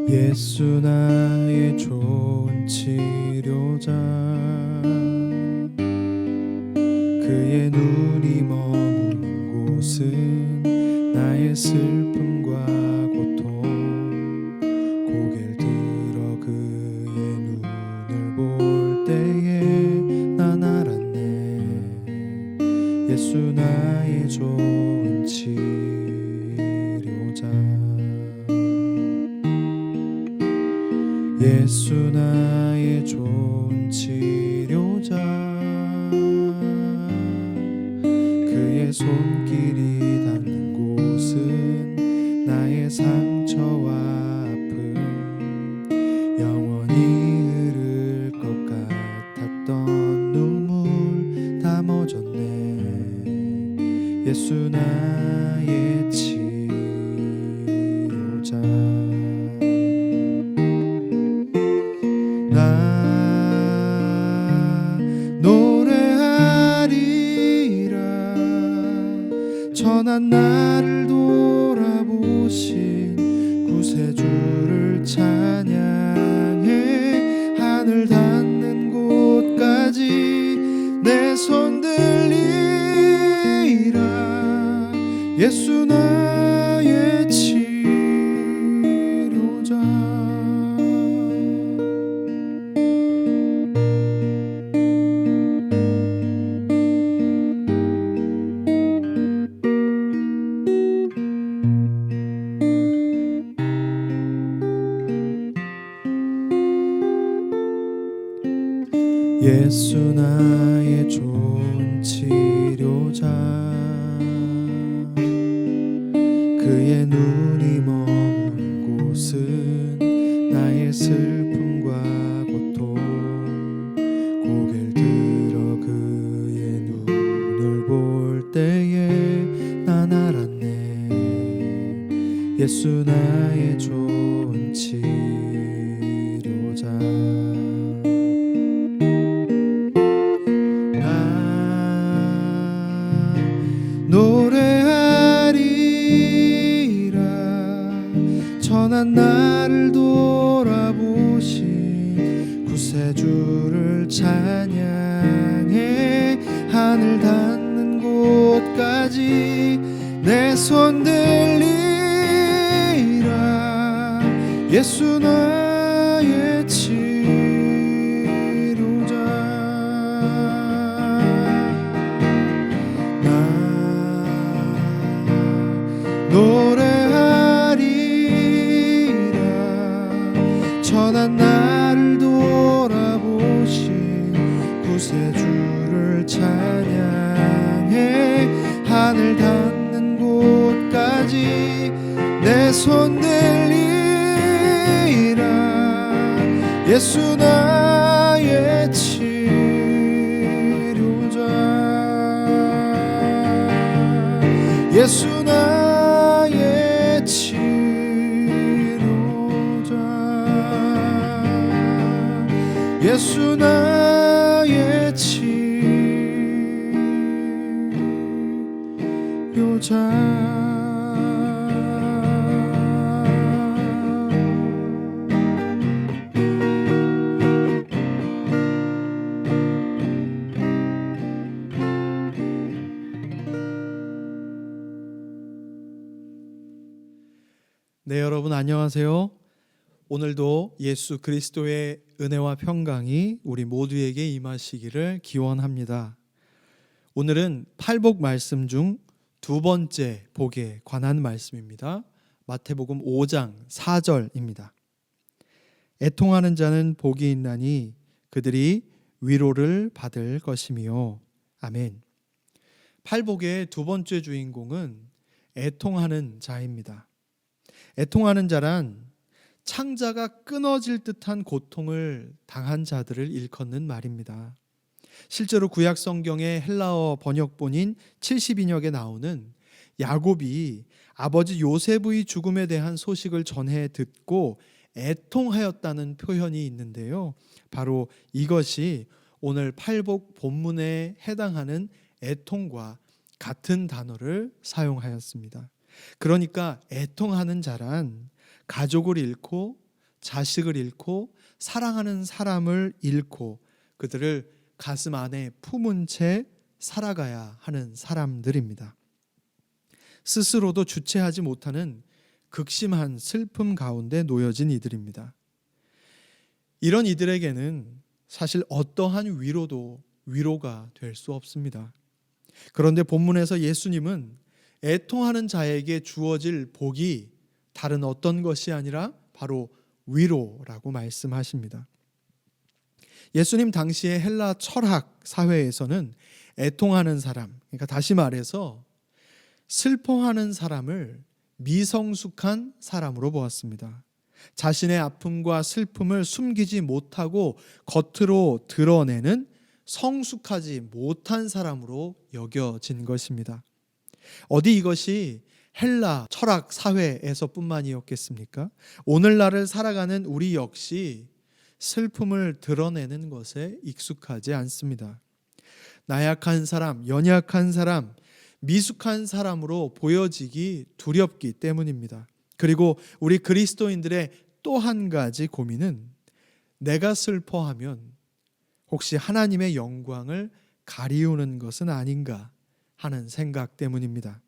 예수 나의 좋은 치료자, 그의 눈이 머문 곳은 나의 슬픔과 고통. 고개를 들어 그의 눈을 볼 때에 난 알았네. 예수 나의 좋은 치료자. 예수 나의 좋은 치료자, 그의 손길이 닿는 곳은 나의 상처와 아픔, 영원히 흐를 것 같았던 눈물 다 멎었네. 예수 나의 치료자. 나 노래하리라, 천한 나를 돌아보신 구세주를 찬양해. 하늘 닿는 곳까지 내 손 들리라. 예수 나의 치료자. 예수 나의 좋은 치료자, 그의 눈이 머문 곳은 나의 슬픔과 고통. 고개를 들어 그의 눈을 볼 때에 난 알았네. 예수 나의 좋은 치료자. 노래하리라, 천한 나를 돌아보신 구세주를 찬양해. 하늘 닿는 곳까지 내 손 들리라. 예수 나의 치료자. 노래하리라, 천한 나를 돌아보신 구세주를 찬양해. 하늘 닿는 곳까지 내 손 들리라. 예수 나의 치료자. 예수 나의 치료자. 예수 나의 치료자. 네, 여러분 안녕하세요. 오늘도 예수 그리스도의 은혜와 평강이 우리 모두에게 임하시기를 기원합니다. 오늘은 팔복 말씀 중 두 번째 복에 관한 말씀입니다. 마태복음 5장 4절입니다. 애통하는 자는 복이 있나니 그들이 위로를 받을 것이며. 아멘. 팔복의 두 번째 주인공은 애통하는 자입니다. 애통하는 자란 창자가 끊어질 듯한 고통을 당한 자들을 일컫는 말입니다. 실제로 구약 성경의 헬라어 번역본인 70인역에 나오는 야곱이 아버지 요셉의 죽음에 대한 소식을 전해 듣고 애통하였다는 표현이 있는데요. 바로 이것이 오늘 팔복 본문에 해당하는 애통과 같은 단어를 사용하였습니다. 그러니까 애통하는 자란 가족을 잃고 자식을 잃고 사랑하는 사람을 잃고 그들을 가슴 안에 품은 채 살아가야 하는 사람들입니다. 스스로도 주체하지 못하는 극심한 슬픔 가운데 놓여진 이들입니다. 이런 이들에게는 사실 어떠한 위로도 위로가 될 수 없습니다. 그런데 본문에서 예수님은 애통하는 자에게 주어질 복이 다른 어떤 것이 아니라 바로 위로라고 말씀하십니다. 예수님 당시의 헬라 철학 사회에서는 애통하는 사람, 그러니까 다시 말해서 슬퍼하는 사람을 미성숙한 사람으로 보았습니다. 자신의 아픔과 슬픔을 숨기지 못하고 겉으로 드러내는 성숙하지 못한 사람으로 여겨진 것입니다. 어디 이것이 헬라 철학 사회에서뿐만이었겠습니까? 오늘날을 살아가는 우리 역시 슬픔을 드러내는 것에 익숙하지 않습니다. 나약한 사람, 연약한 사람, 미숙한 사람으로 보여지기 두렵기 때문입니다. 그리고 우리 그리스도인들의 또 한 가지 고민은 내가 슬퍼하면 혹시 하나님의 영광을 가리우는 것은 아닌가 하는 생각 때문입니다.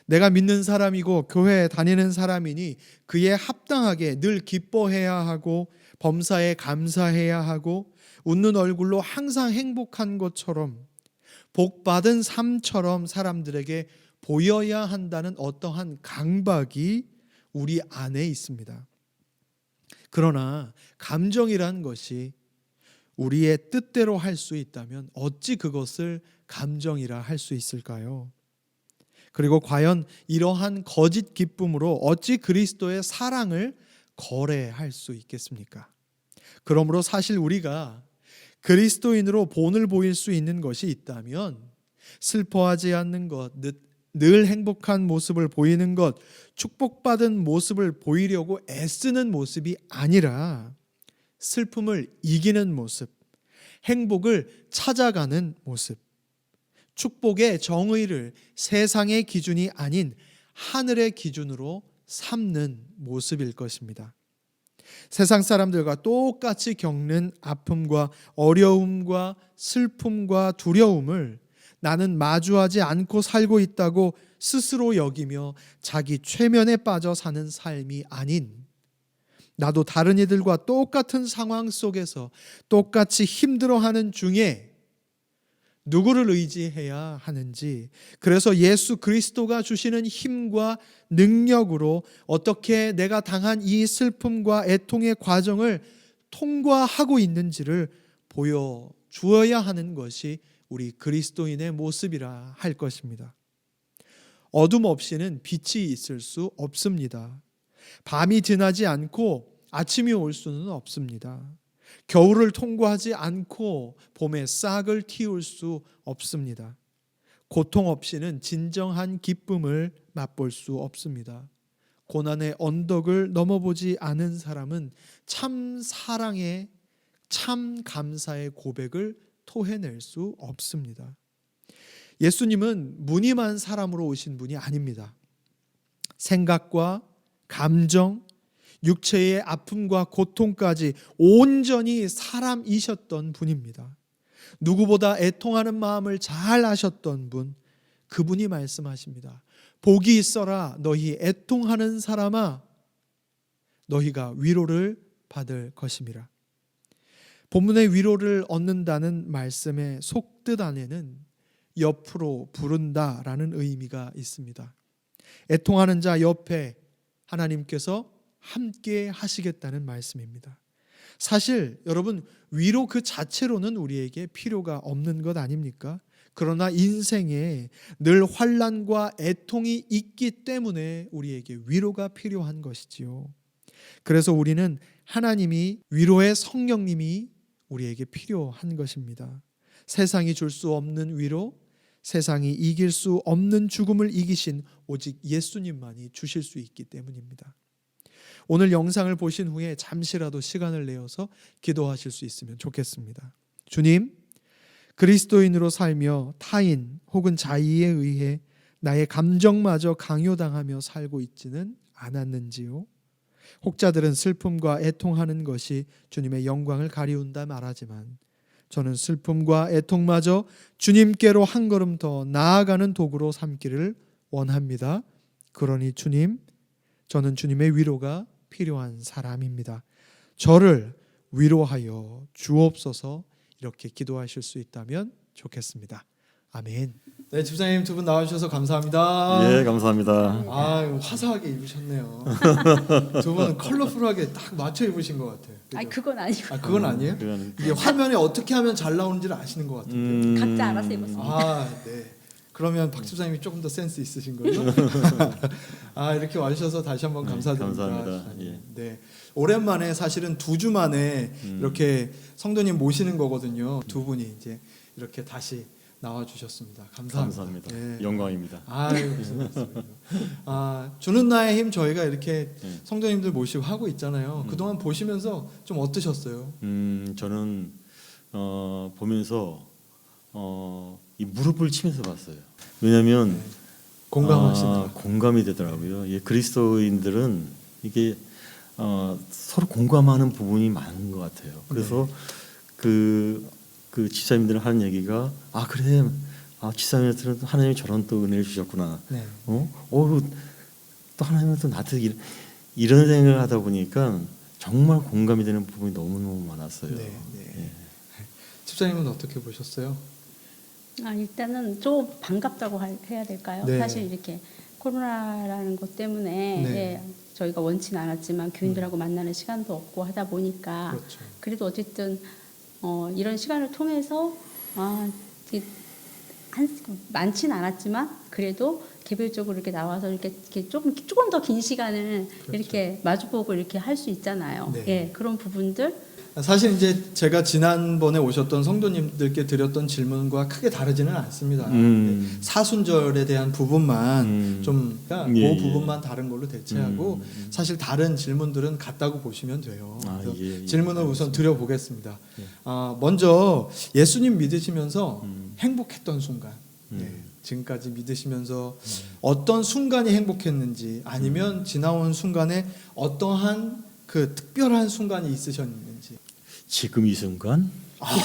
내가 믿는 사람이고 교회에 다니는 사람이니 그에 합당하게 늘 기뻐해야 하고 범사에 감사해야 하고 웃는 얼굴로 항상 행복한 것처럼 복받은 삶처럼 사람들에게 보여야 한다는 어떠한 강박이 우리 안에 있습니다. 그러나 감정이란 것이 우리의 뜻대로 할 수 있다면 어찌 그것을 감정이라 할 수 있을까요? 그리고 과연 이러한 거짓 기쁨으로 어찌 그리스도의 사랑을 거래할 수 있겠습니까? 그러므로 사실 우리가 그리스도인으로 본을 보일 수 있는 것이 있다면 슬퍼하지 않는 것, 늘 행복한 모습을 보이는 것, 축복받은 모습을 보이려고 애쓰는 모습이 아니라 슬픔을 이기는 모습, 행복을 찾아가는 모습, 축복의 정의를 세상의 기준이 아닌 하늘의 기준으로 삼는 모습일 것입니다. 세상 사람들과 똑같이 겪는 아픔과 어려움과 슬픔과 두려움을 나는 마주하지 않고 살고 있다고 스스로 여기며 자기 최면에 빠져 사는 삶이 아닌, 나도 다른 이들과 똑같은 상황 속에서 똑같이 힘들어하는 중에 누구를 의지해야 하는지, 그래서 예수 그리스도가 주시는 힘과 능력으로 어떻게 내가 당한 이 슬픔과 애통의 과정을 통과하고 있는지를 보여주어야 하는 것이 우리 그리스도인의 모습이라 할 것입니다. 어둠 없이는 빛이 있을 수 없습니다. 밤이 지나지 않고 아침이 올 수는 없습니다. 겨울을 통과하지 않고 봄에 싹을 틔울 수 없습니다. 고통 없이는 진정한 기쁨을 맛볼 수 없습니다. 고난의 언덕을 넘어보지 않은 사람은 참 사랑의, 참 감사의 고백을 토해낼 수 없습니다. 예수님은 무늬만 사람으로 오신 분이 아닙니다. 생각과 감정, 육체의 아픔과 고통까지 온전히 사람이셨던 분입니다. 누구보다 애통하는 마음을 잘 아셨던 분, 그분이 말씀하십니다. 복이 있어라 너희 애통하는 사람아, 너희가 위로를 받을 것임이라. 본문의 위로를 얻는다는 말씀의 속뜻 안에는 옆으로 부른다라는 의미가 있습니다. 애통하는 자 옆에 하나님께서 함께 하시겠다는 말씀입니다. 사실 여러분, 위로 그 자체로는 우리에게 필요가 없는 것 아닙니까? 그러나 인생에 늘 환난과 애통이 있기 때문에 우리에게 위로가 필요한 것이지요. 그래서 우리는 하나님이, 위로의 성령님이 우리에게 필요한 것입니다. 세상이 줄 수 없는 위로, 세상이 이길 수 없는 죽음을 이기신 오직 예수님만이 주실 수 있기 때문입니다. 오늘 영상을 보신 후에 잠시라도 시간을 내어서 기도하실 수 있으면 좋겠습니다. 주님, 그리스도인으로 살며 타인 혹은 자의에 의해 나의 감정마저 강요당하며 살고 있지는 않았는지요? 혹자들은 슬픔과 애통하는 것이 주님의 영광을 가리운다 말하지만 저는 슬픔과 애통마저 주님께로 한 걸음 더 나아가는 도구로 삼기를 원합니다. 그러니 주님, 저는 주님의 위로가 필요한 사람입니다. 저를 위로하여 주옵소서. 이렇게 기도하실 수 있다면 좋겠습니다. 아멘. 네, 집사님 두 분 나와주셔서 감사합니다. 예, 감사합니다. 아, 화사하게 입으셨네요. 두 분은 컬러풀하게 딱 맞춰 입으신 것 같아요. 그죠? 아니 그건 아니고 아, 그건 아니에요? 이게 화면에 어떻게 하면 잘 나오는지를 아시는 것 같은데. 각자 알아서 입었습니다. 아, 네. 그러면 박 집사님이 조금 더 센스 있으신 걸로. 아, 이렇게 와주셔서 다시 한번 감사드립니다. 감사합니다. 예. 네, 오랜만에 사실은 2주 만에 이렇게 성도님 모시는 거거든요. 두 분이 이제 이렇게 다시 나와주셨습니다. 감사합니다. 감사합니다. 예. 영광입니다. 아유, 무슨 말씀이에요. 아, 주는 나의 힘 저희가 이렇게 성도님들 모시고 하고 있잖아요. 그동안 보시면서 좀 어떠셨어요? 저는 보면서 이 무릎을 치면서 봤어요. 왜냐하면 공감하시나요? 공감이 되더라고요. 예, 그리스도인들은 이게 서로 공감하는 부분이 많은 것 같아요. 그래서 그 집사님들 하는 얘기가 그래, 집사님들은 하나님이 저런 또 은혜를 주셨구나. 네. 또 하나님은 또 나한테 이런 생각을 하다 보니까 정말 공감이 되는 부분이 너무너무 많았어요. 네, 네. 예. 집사님은 어떻게 보셨어요? 일단은 좀 반갑다고 해야 될까요? 네. 사실 이렇게 코로나라는 것 때문에 네. 예, 저희가 원치는 않았지만 교인들하고 만나는 시간도 없고 하다 보니까 그렇죠. 그래도 어쨌든 이런 시간을 통해서 많지는 않았지만 그래도 개별적으로 이렇게 나와서 이렇게 조금 더 긴 시간을 그렇죠. 이렇게 마주보고 이렇게 할 수 있잖아요. 네. 예, 그런 부분들. 사실 이제 제가 지난번에 오셨던 성도님들께 드렸던 질문과 크게 다르지는 않습니다. 사순절에 대한 부분만 좀 그 예, 부분만 다른 걸로 대체하고 사실 다른 질문들은 같다고 보시면 돼요. 그래서 예, 질문을 우선 드려보겠습니다. 먼저 예수님 믿으시면서 행복했던 순간, 지금까지 믿으시면서 어떤 순간이 행복했는지 아니면 지나온 순간에 어떠한 그 특별한 순간이 있으셨는지. 지금 이 순간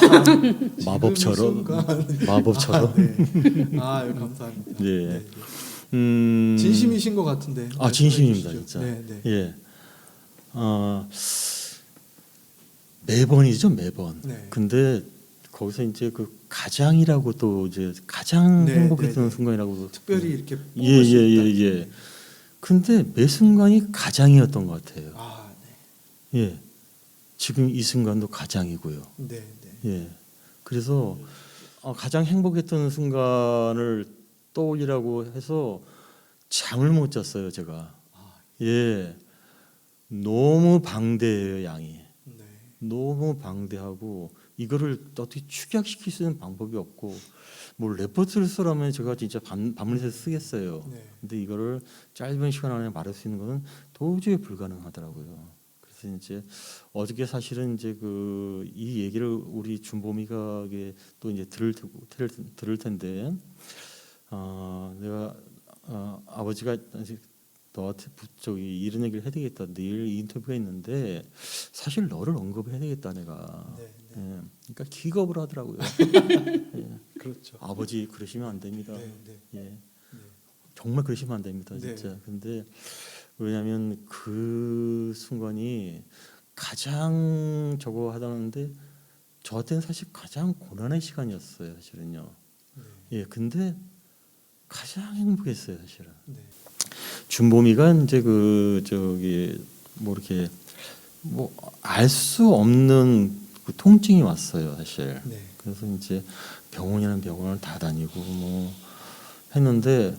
지금 마법처럼 이 순간. 마법처럼. 네. 감사합니다. 네. 네. 진심이신 것 같은데. 진심입니다, 말씀해 주시죠. 진짜. 네, 네. 예. 매번이죠, 매번. 네. 근데 거기서 이제 그 가장이라고 또 이제 가장 네, 행복했던 네, 네. 순간이라고 특별히 이렇게 뽑을 예, 수 예, 있다. 예, 예. 근데 매 순간이 가장이었던 것 같아요. 네. 예. 지금 이 순간도 가장이고요. 네, 네. 예. 그래서 가장 행복했던 순간을 떠올리라고 해서 잠을 못 잤어요, 제가. 예. 너무 방대해요, 양이. 네. 너무 방대하고 이거를 어떻게 축약시킬 수 있는 방법이 없고 뭐 레포트를 쓰라면 제가 진짜 밤을 새서 쓰겠어요. 네. 근데 이거를 짧은 시간 안에 말할 수 있는 것은 도저히 불가능하더라고요. 그래서 이제 어저께 사실은 이제 이 얘기를 우리 준범이가 또 이제 들을 텐데 내가 아버지가 너한테 이런 얘기를 해야 되겠다. 내일 인터뷰가 있는데 사실 너를 언급해야 되겠다 내가. 네, 네. 예, 그러니까 기겁을 하더라고요. 예. 그렇죠. 아버지 그러시면 안 됩니다. 네, 네. 예. 네. 정말 그러시면 안 됩니다, 네. 진짜. 근데 왜냐하면 그 순간이 가장 저거 하다는데 저한테는 사실 가장 고난의 시간이었어요, 사실은요. 네. 예, 근데 가장 행복했어요, 사실은. 네. 준범이가 이제 뭐 이렇게 뭐 알 수 없는 그 통증이 왔어요, 사실. 네. 그래서 이제 병원이라는 병원을 다 다니고 뭐 했는데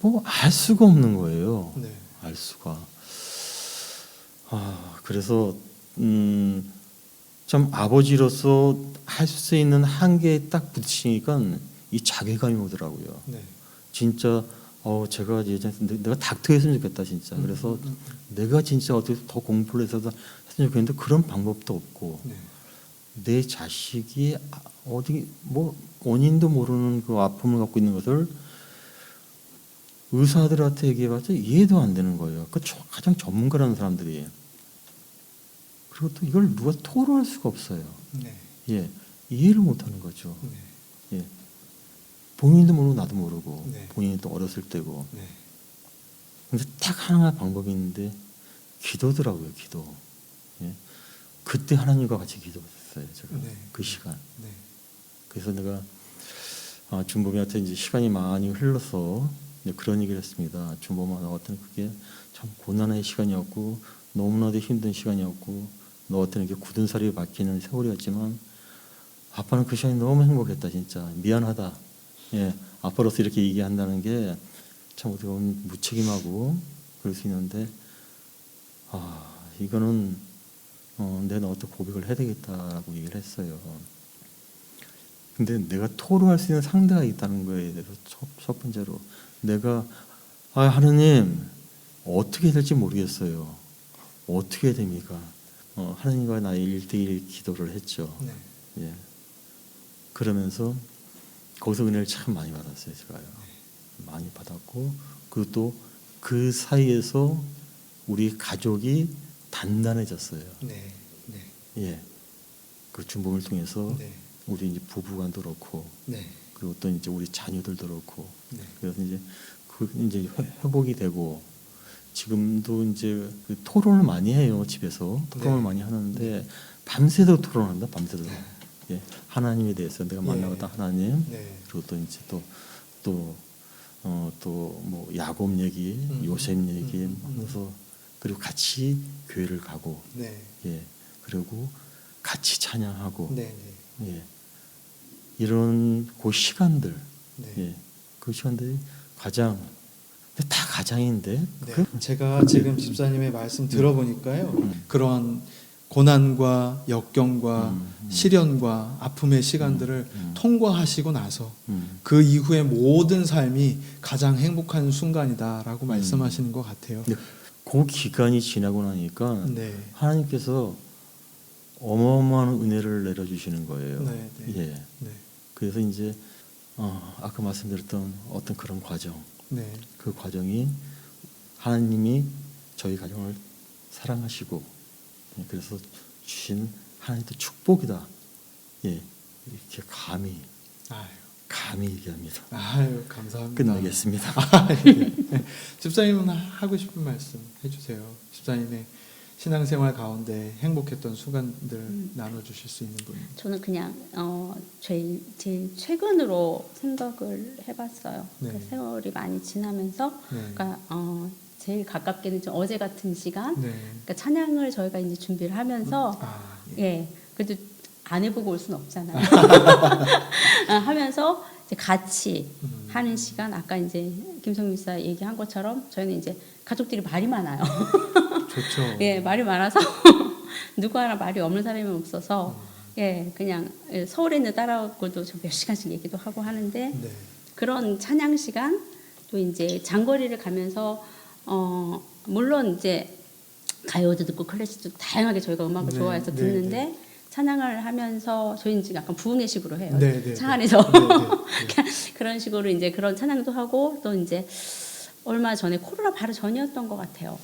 뭐 알 수가 없는 거예요. 네. 알 수가. 그래서 참 아버지로서 할 수 있는 한계에 딱 부딪히니까 이 자괴감이 오더라고요. 네. 진짜 제가 예전에 내가 닥터했으면 좋겠다 진짜. 그래서 내가 진짜 어떻게 더 공부를 해서 했으면 좋겠는데 그런 방법도 없고 네. 내 자식이 어디 뭐 원인도 모르는 그 아픔을 갖고 있는 것을 의사들한테 얘기해봤자 이해도 안 되는 거예요. 가장 전문가라는 사람들이. 그리고 또 이걸 누가 토로할 수가 없어요. 네. 예, 이해를 못하는 거죠. 네. 예, 본인도 모르고 나도 모르고 네. 본인이 또 어렸을 때고. 네. 근데 딱 하나 방법이 있는데 기도더라고요. 기도. 예, 그때 하나님과 같이 기도했어요. 제가 네. 그 시간. 네. 그래서 내가 준범이한테 이제 시간이 많이 흘러서 이제 그런 얘기를 했습니다. 준범아, 너 같은 그게 참 고난의 시간이었고 너무나도 힘든 시간이었고 너 같은 이렇게 굳은 살이 박히는 세월이었지만 아빠는 그 시간이 너무 행복했다. 진짜 미안하다. 예, 아빠로서 이렇게 얘기한다는 게 참 어떻게 보면 무책임하고 그럴 수 있는데 이거는 내가 너한테 고백을 해야 되겠다라고 얘기를 했어요. 근데 내가 토로할 수 있는 상대가 있다는 거에 대해서 첫 번째로 내가 하나님 어떻게 해야 될지 모르겠어요. 어떻게 해야 됩니까? 하나님과 나의 1대1 기도를 했죠. 네. 예. 그러면서 거기서 은혜를 참 많이 받았어요. 제가요. 많이 받았고 그리고 또 그 사이에서 우리 가족이 단단해졌어요. 네. 네. 예. 그 준범을 통해서 네. 우리 이제 부부간도 그렇고 네. 그리고 또 이제 우리 자녀들도 그렇고 네. 그래서 이제 이제 회복이 되고 지금도 이제 그 토론을 많이 해요. 집에서 토론을 네. 많이 하는데 밤새도록 토론한다. 밤새도록. 예. 하나님에 대해서 내가 만나봤던 하나님 네. 그리고 또 이제 또 뭐 야곱 얘기, 요셉 얘기 하면서 그리고 같이 교회를 가고 네. 예. 그리고 같이 찬양하고 네. 네. 예. 이런 그 시간들, 네. 예. 그 시간들이 가장, 근데 다 가장인데, 네. 제가 지금 집사님의 말씀 들어보니까요. 그런 고난과 역경과 시련과 아픔의 시간들을 통과하시고 나서 그 이후의 모든 삶이 가장 행복한 순간이다라고 말씀하시는 것 같아요. 근데 그 기간이 지나고 나니까 네. 하나님께서 어마어마한 은혜를 내려주시는 거예요. 네, 네. 예. 네. 그래서 이제 아까 말씀드렸던 어떤 그런 과정, 네. 그 과정이 하나님이 저희 가정을 사랑하시고 그래서 주신 하나님의 축복이다. 예, 이렇게 감히 얘기합니다. 아유, 감사합니다. 끝내겠습니다. 네. 집사님은 하고 싶은 말씀 해주세요. 집사님의 신앙생활 가운데 행복했던 순간들 나눠주실 수 있는 분. 저는 그냥 제일 최근으로 생각을 해봤어요. 네. 그러니까 세월이 많이 지나면서, 네. 그러니까 제일 가깝게는 좀 어제 같은 시간. 네. 그러니까 찬양을 저희가 이제 준비를 하면서, 예, 그래도 안 해보고 올 수는 없잖아요. 하면서 이제 같이 하는 시간. 아까 이제 김성민 목사 얘기한 것처럼 저희는 이제 가족들이 말이 많아요. 좋죠. 예, 말이 많아서 누구 하나 말이 없는 사람이 없어서 예, 그냥 서울에 있는 딸하고도 몇 시간씩 얘기도 하고 하는데 네. 그런 찬양 시간 또 이제 장거리를 가면서 물론 이제 가요도 듣고 클래식도 다양하게 저희가 음악을 네, 좋아해서 네, 듣는데 네. 찬양을 하면서 저희는 지금 약간 부흥회식으로 해요. 네, 네, 차 네. 안에서 네, 네. 그런 식으로 이제 그런 찬양도 하고 또 이제 얼마 전에 코로나 바로 전이었던 것 같아요.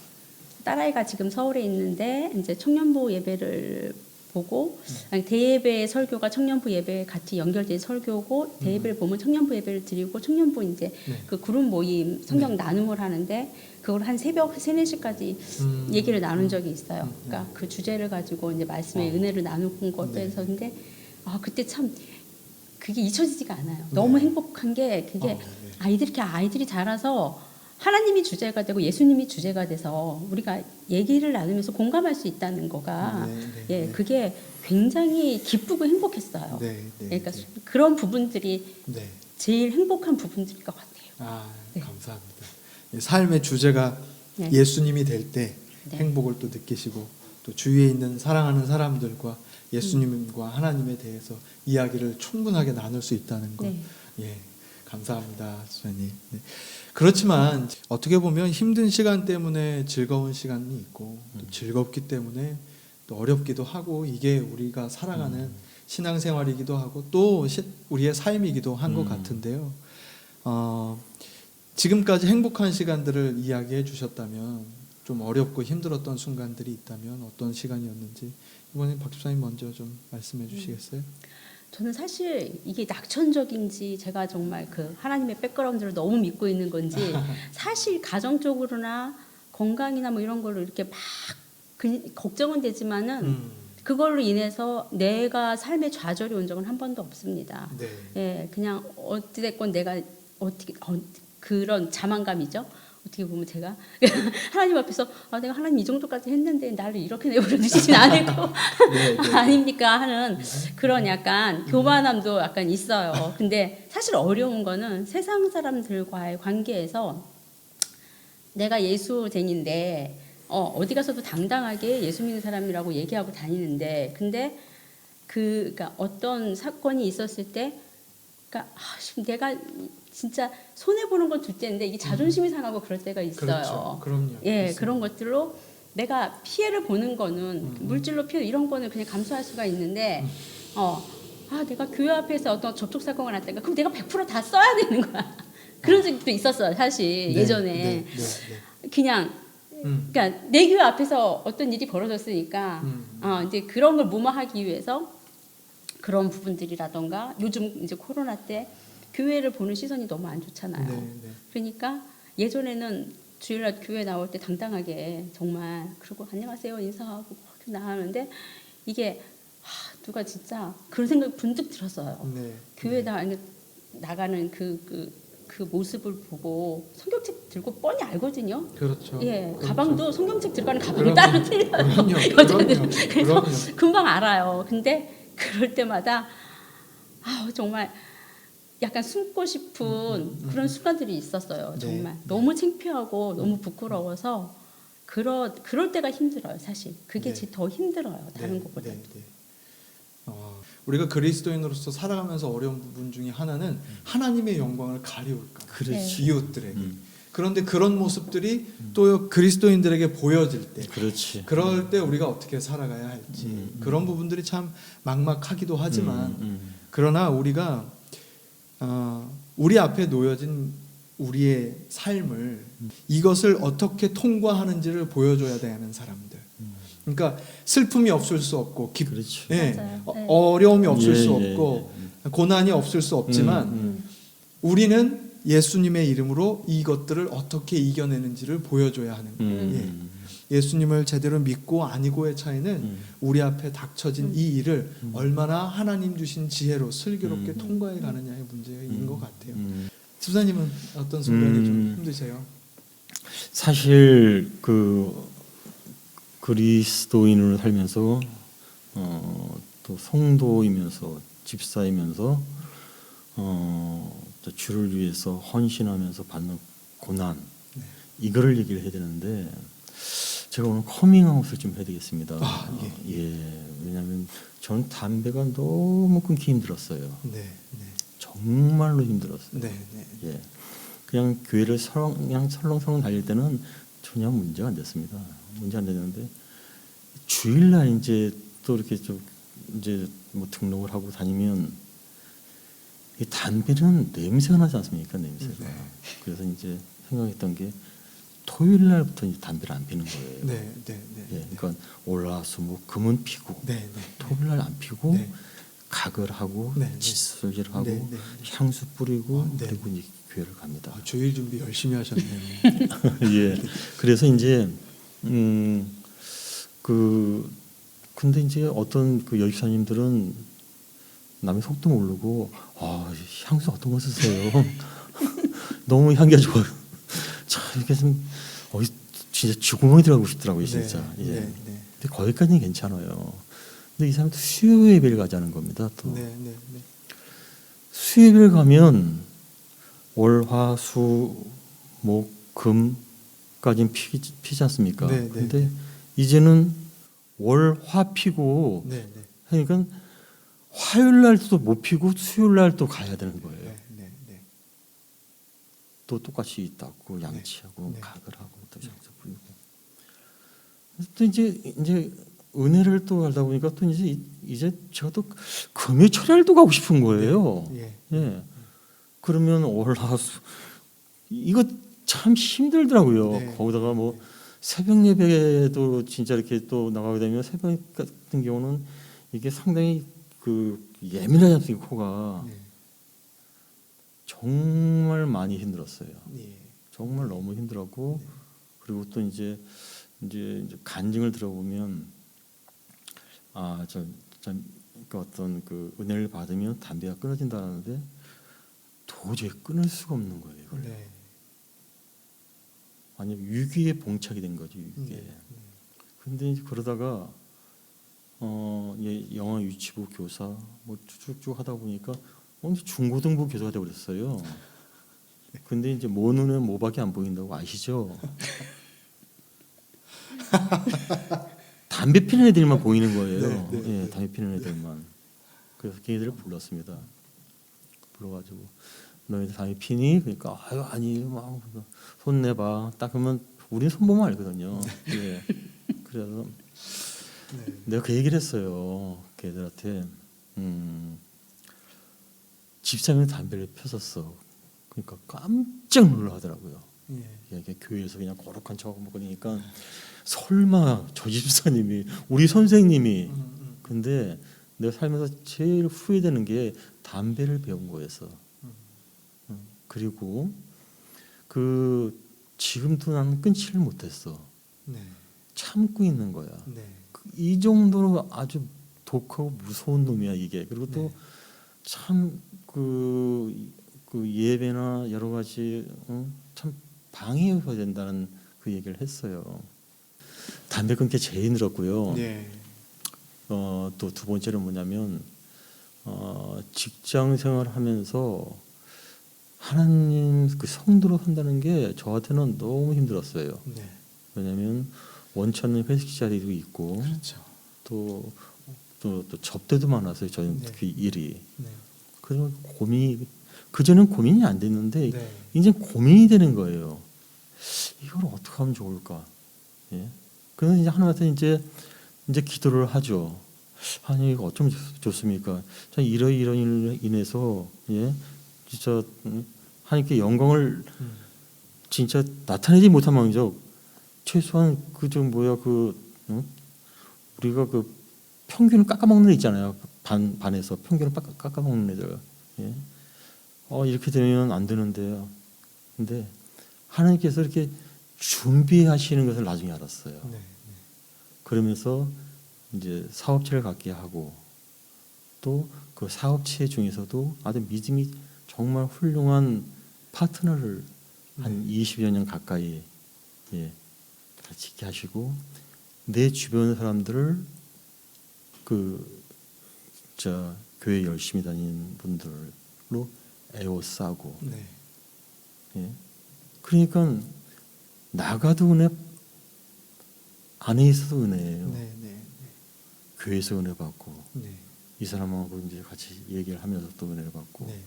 딸아이가 지금 서울에 있는데 이제 청년부 예배를 보고 아니, 대예배 설교가 청년부 예배에 같이 연결된 설교고 대예배를 보면 청년부 예배를 드리고 청년부 이제 네. 그 그룹 모임 성경 나눔을 하는데 그걸 한 새벽 3, 4시까지 얘기를 나눈 적이 있어요. 그러니까 그 주제를 가지고 이제 말씀의 은혜를 나누는 것에서인데 그때 참 그게 잊혀지지가 않아요. 너무 행복한 게 그게 네. 아이들이 자라서 하나님이 주제가 되고 예수님이 주제가 돼서 우리가 얘기를 나누면서 공감할 수 있다는 거가 네, 네, 예, 네. 그게 굉장히 기쁘고 행복했어요. 네, 네, 그러니까 네. 그런 부분들이 네. 제일 행복한 부분들일 것 같아요. 네. 감사합니다. 삶의 주제가 네. 예수님이 될 때 네. 행복을 또 느끼시고 또 주위에 있는 사랑하는 사람들과 예수님과 하나님에 대해서 이야기를 충분하게 나눌 수 있다는 것. 네. 예, 감사합니다, 수사님. 네. 그렇지만 어떻게 보면 힘든 시간 때문에 즐거운 시간이 있고 또 즐겁기 때문에 또 어렵기도 하고 이게 우리가 살아가는 신앙생활이기도 하고 또 우리의 삶이기도 한 것 같은데요. 지금까지 행복한 시간들을 이야기해 주셨다면 좀 어렵고 힘들었던 순간들이 있다면 어떤 시간이었는지 이번에 박 집사님 먼저 좀 말씀해 주시겠어요? 저는 사실 이게 낙천적인지 제가 정말 그 하나님의 백그라운드를 너무 믿고 있는 건지 사실 가정적으로나 건강이나 뭐 이런 걸로 이렇게 막 걱정은 되지만은 그걸로 인해서 내가 삶의 좌절이 온 적은 한 번도 없습니다. 네. 예, 그냥 어찌됐건 내가 어떻게 그런 자만감이죠. 어떻게 보면 제가 하나님 앞에서 내가 하나님 이 정도까지 했는데 나를 이렇게 내버려 두시진 않을 거 네, 네. 아닙니까 하는 그런 약간 교만함도 약간 있어요. 근데 사실 어려운 거는 세상 사람들과의 관계에서 내가 예수쟁인데 어디 가서도 당당하게 예수 믿는 사람이라고 얘기하고 다니는데 근데 그러니까 어떤 사건이 있었을 때 그러니까 내가 진짜 손해 보는 건 둘째인데 이게 자존심이 상하고 그럴 때가 있어요. 그렇죠. 그럼요. 예, 있습니다. 그런 것들로 내가 피해를 보는 거는 물질로 피해 이런 거는 그냥 감수할 수가 있는데 내가 교회 앞에서 어떤 접촉 사건을 났다니까 그럼 내가 100% 다 써야 되는 거야. 그런 적도 있었어요, 사실 네, 예전에. 네, 네. 그냥 그러니까 내 교회 앞에서 어떤 일이 벌어졌으니까 이제 그런 걸 무마하기 위해서 그런 부분들이라던가 요즘 이제 코로나 때 교회를 보는 시선이 너무 안 좋잖아요. 네, 네. 그러니까 예전에는 주일날 교회 나올 때 당당하게 정말 그러고 안녕하세요 인사하고 나가는데 이게 누가 진짜 그런 생각이 문득 들었어요. 네. 교회 나가는 그 모습을 보고 성경책 들고 뻔히 알거든요. 그렇죠. 예, 그렇죠. 가방도 성경책 들어가는 가방이 그럼요. 따로 틀려요. 그럼요. 여자들은. 그럼요. 그래서 그럼요. 금방 알아요. 근데 그럴 때마다 정말 약간 숨고 싶은 그런 순간들이 있었어요. 정말 네. 너무 창피하고 너무 부끄러워서 그럴 때가 힘들어요. 사실 그게 네. 더 힘들어요. 다른 네, 것보다. 네, 네. 우리가 그리스도인으로서 살아가면서 어려운 부분 중에 하나는 하나님의 영광을 가리울까 봐. 그렇지. 이웃들에게. 그런데 그런 모습들이 또 그리스도인들에게 보여질 때 그렇지. 그럴 때 우리가 어떻게 살아가야 할지 그런 부분들이 참 막막하기도 하지만 그러나 우리가 우리 앞에 놓여진 우리의 삶을 이것을 어떻게 통과하는지를 보여줘야 되는 사람들. 그러니까 슬픔이 없을 수 없고 그렇죠. 예, 맞아요. 네. 어려움이 없을 예, 수 예, 없고 고난이 없을 수 없지만 우리는 예수님의 이름으로 이것들을 어떻게 이겨내는지를 보여줘야 하는 거예요. 예수님을 제대로 믿고 아니고의 차이는 우리 앞에 닥쳐진 이 일을 얼마나 하나님 주신 지혜로 슬기롭게 통과해 가느냐의 문제인 것 같아요. 집사님은 어떤 순간이 좀 힘드세요? 사실 그리스도인으로 살면서 또 성도이면서 집사이면서 또 주를 위해서 헌신하면서 받는 고난 이거를 얘기를 해야 되는데 제가 오늘 커밍아웃을 좀 해야 되겠습니다. 예. 왜냐하면 저는 담배가 너무 끊기 힘들었어요. 네, 네, 정말로 힘들었어요. 네, 네. 예. 그냥 교회를 그냥 설렁설렁 다닐 때는 전혀 문제가 안 됐습니다. 문제 안 되는데 주일날 이제 또 이렇게 좀 이제 뭐 등록을 하고 다니면 이 담배는 냄새가 나지 않습니까? 냄새가. 네. 그래서 이제 생각했던 게 토요일 날부터 이제 담배를 안 피는 거예요. 네, 네, 네. 예. 그러니까 월화수목 금은 피고 네, 네. 토요일 날 안 피고 네. 각을 하고 네, 네. 칫솔질 하고 네, 네. 향수 뿌리고 네. 그리고 이제 교회를 갑니다. 주일 준비 열심히 하셨네요. 예. 그래서 이제 근데 이제 어떤 그 여집사님들은 남의 속도 모르고 향수 어떤 거 쓰세요? 너무 향기가 좋아요. 참 이게 좀 진짜 쥐구멍에 들어가고 싶더라고요, 진짜. 네, 예. 네, 네. 근데 거기까지는 괜찮아요. 근데 이 사람도 수요 예배를 가자는 겁니다. 또 네, 네, 네. 수요 예배를 가면 월, 화, 수, 목, 금까지는 피지 않습니까? 네, 네. 근데 이제는 월, 화 피고 네, 네. 그러니까 화요일 날도 못 피고 수요일 날 또 가야 되는 거예요. 네, 네, 네. 또 똑같이 닦고 양치하고 네. 각을 하고 또 향수 뿌리고. 또 이제 은혜를 또 하다 보니까 또 이제 제가 또 금요 철야를 또 가고 싶은 거예요. 예. 예. 그러면 월, 화, 수 이거 참 힘들더라고요. 네. 거기다가 뭐 새벽 예배도 진짜 이렇게 또 나가게 되면 새벽 같은 경우는 이게 상당히 그 예민하지 않습니까? 코가 네. 정말 많이 힘들었어요. 예. 정말 너무 힘들었고 그리고 또 이제 간증을 들어보면 그 어떤 그 은혜를 받으면 담배가 끊어진다는데 도저히 끊을 수가 없는 거예요. 이걸. 네. 완전 위기에 봉착이 된 거죠. 위기에. 근데 이제 그러다가 영어 유치부 교사 뭐 쭉쭉 하다 보니까 이제 중고등부 교사가 되어 버렸어요. 근데 이제 모 눈에 모밖에 안 보인다고 아시죠? 담배 피는 애들만 보이는 거예요. 네, 네, 예, 담배 피는 애들만. 그래서 걔네들을 불렀습니다. 불러가지고 너희들 담배 피니? 그러니까 아유 아니에요. 막 손 내봐. 딱 그러면 우리는 손 보면 알거든요. 예. 그래서 내가 그 얘기를 했어요. 걔들한테 집사람이 담배를 폈었어. 그러니까 깜짝 놀라더라고요. 예. 이게 교회에서 그냥 거룩한 척 먹으니까 설마 저 집사님이 우리 선생님이 근데 내가 살면서 제일 후회되는 게 담배를 배운 거였어. 그리고 그 지금도 나는 끊지를 못했어. 네. 참고 있는 거야. 네. 이 정도로 아주 독하고 무서운 놈이야 이게. 그리고 네. 또 참 그 예배나 여러 가지 참 방해가 된다는 그 얘기를 했어요. 담배 끊기 제일 힘들었고요. 네. 또 두 번째는 뭐냐면 직장 생활하면서 하나님 그 성도로 산다는 게 저한테는 너무 힘들었어요. 네. 왜냐하면 원치 않는 회식 자리도 있고 그렇죠. 또 접대도 많았어요. 저는 네. 그 일이. 네. 그래서 그전엔 고민이 안 됐는데 네. 이제 고민이 되는 거예요. 이걸 어떻게 하면 좋을까? 예. 그래서 이제 하나님한테 이제 기도를 하죠. 하나님 이거 어쩌면 좋습니까? 자 이러이러 일로 인해서 예, 진짜 하나님께 영광을 진짜 나타내지 못한 망정 최소한 우리가 그 평균을 깎아먹는 애 있잖아요. 반에서 평균을 깎아먹는 애들. 예. 이렇게 되면 안 되는데요. 근데 하나님께서 이렇게 준비하시는 것을 나중에 알았어요. 네. 그러면서 이제 사업체를 갖게 하고 또 그 사업체 중에서도 아주 믿음이 정말 훌륭한 파트너를 한 20여 년 가까이 같이 있게 하시고 내 주변 사람들을 교회 열심히 다니는 분들로 에워싸고 네. 예. 그러니까 나가도 은혜 안에 있어도 은혜예요. 네. 네. 교회에서 은혜 받고 네. 이 사람하고 이제 같이 얘기를 하면서 또 은혜를 받고 네.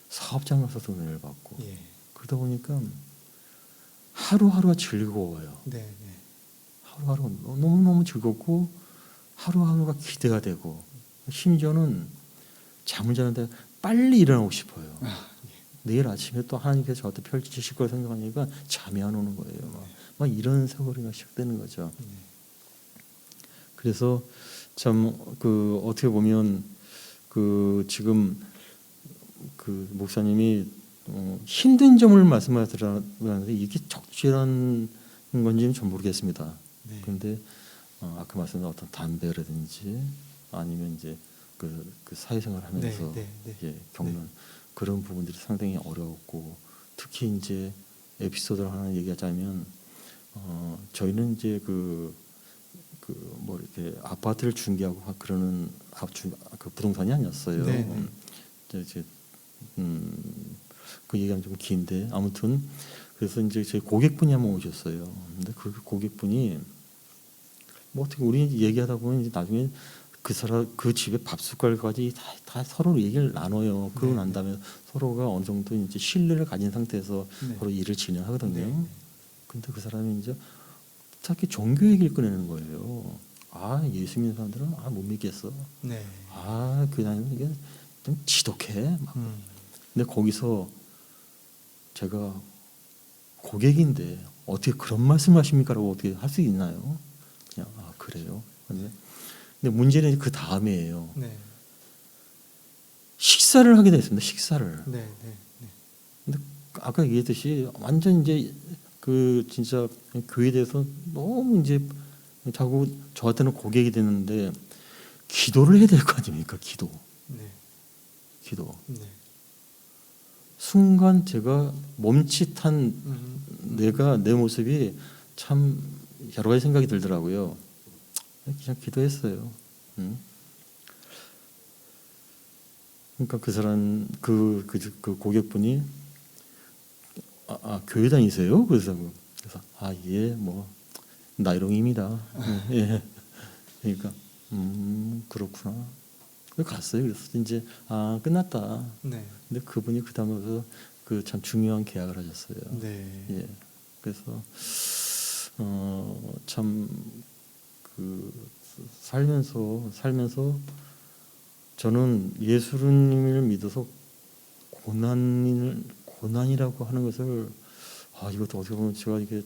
사업장 가서도 은혜를 받고 예. 그러다 보니까 하루하루가 즐거워요. 네. 네. 하루하루 너무너무 즐겁고 하루하루가 기대가 되고 심지어는 잠을 자는데 빨리 일어나고 싶어요. 내일 아침에 또 하나님께서 저한테 펼치실 걸 생각하니까 잠이 안 오는 거예요. 막 이런 세월이 시작되는 거죠. 그래서 참 어떻게 보면 지금 목사님이 힘든 점을 말씀하시는데 이게 적절한 건지는 좀 모르겠습니다. 네. 그런데 아까 말씀드린 어떤 담배라든지 아니면 이제 그 사회생활 하면서 네. 예, 겪는 그런 부분들이 상당히 어려웠고 특히 이제 에피소드를 하나 얘기하자면 저희는 이제 뭐 이렇게 아파트를 중개하고 그러는 그 부동산이 아니었어요. 네. 이제 그 얘기하면 좀 긴데 아무튼 그래서 이제 제 고객분이 한번 오셨어요. 근데 그 고객분이 뭐 어떻게 우리 얘기하다 보면 이제 나중에 그 집에 밥 숟갈까지 다 서로 얘기를 나눠요. 그러고 난 다음에 서로가 어느 정도 이제 신뢰를 가진 상태에서 서로 일을 진행하거든요. 네. 근데 그 사람이 이제 특히 종교 얘기를 꺼내는 거예요. 예수 믿는 사람들은 못 믿겠어. 네. 그냥 이게 좀 지독해. 막. 근데 거기서 제가 고객인데 어떻게 그런 말씀하십니까라고 어떻게 할 수 있나요? 그냥 아 그래요. 근데 문제는 그 다음이에요. 네. 식사를 하게 됐습니다. 식사를. 네. 네. 아까 얘기했듯이 완전 이제 그 진짜 교회에 대해서 너무 이제 자꾸 저한테는 고객이 되는데 기도를 해야 될 거 아닙니까? 기도. 네. 네. 순간 제가 멈칫한 내가 내 모습이 참 여러 가지 생각이 들더라고요. 그냥 기도했어요. 그러니까 그 사람 그 고객분이 교회 다니세요? 그래서 예, 뭐 나이롱입니다. 예. 그러니까 그렇구나. 갔어요. 그래서 이제 끝났다. 네. 근데 그분이 그 다음에 그 참 중요한 계약을 하셨어요. 네. 예. 그래서 참 그 살면서 저는 예수님을 믿어서 고난이라고 하는 것을 이것도 어떻게 보면 제가 이게